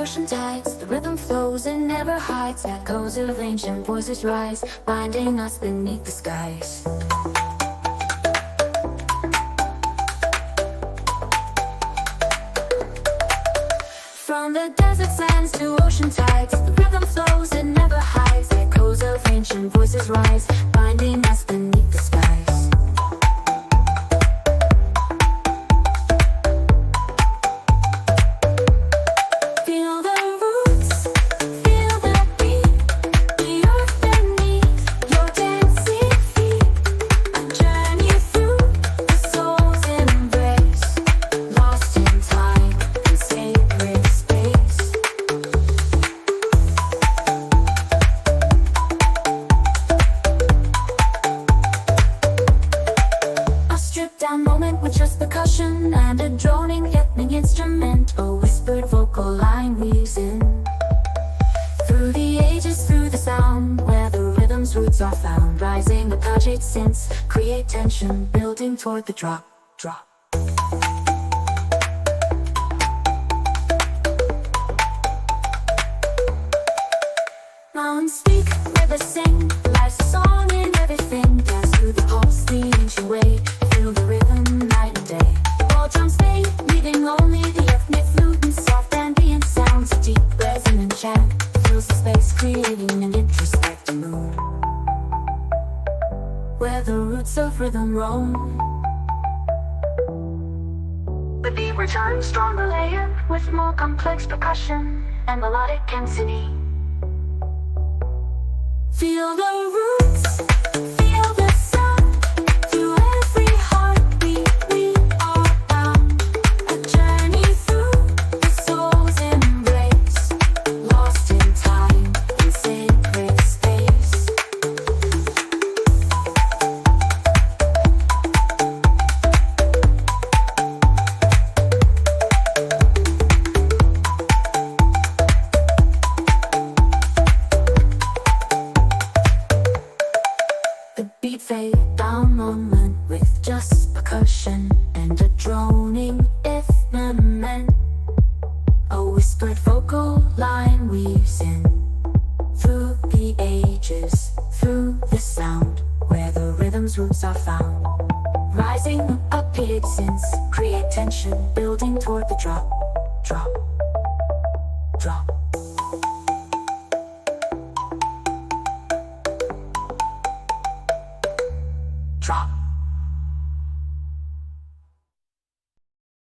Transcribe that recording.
ocean tides, the rhythm flows and never hides. Echoes of ancient voices rise, binding us beneath the skies. From the desert sands to ocean tides, the rhythm flows and never hides. Echoes of ancient voices rise, binding us beneath the skies. Feel the roots, feel the beat, the earth beneath your dancing feet. A journey through the soul's embrace, lost in time and sacred space. A stripped down moment with just percussion and a droning rhythmic instrument. A whispered vocal line weaves in through the ages, through the sound where the rhythm's roots are found. Rising Apache synths create tension, building toward the drop, drop. Mountains speak, rivers sing, life's a song in everything. Dance through the pulse, the ancient way, feel the rhythm night and day. All drums fade, leaving only the ethnic flute and soft ambient sounds. A deep resonant chant fills the space, creating an introspective mood where the roots of rhythm roam. The beat returns stronger layered with more complex percussion and melodic density. Feel the roots, feel the sound, through every heartbeat we are bound. A journey through the soul's embrace, lost in time and sacred space. The beat fade down moment with just percussion and a droning instrument. A whispered vocal line weaves in through the ages, through the sound where the rhythm's roots are found. Rising up synths create tension, building toward the drop, drop, drop. Drop.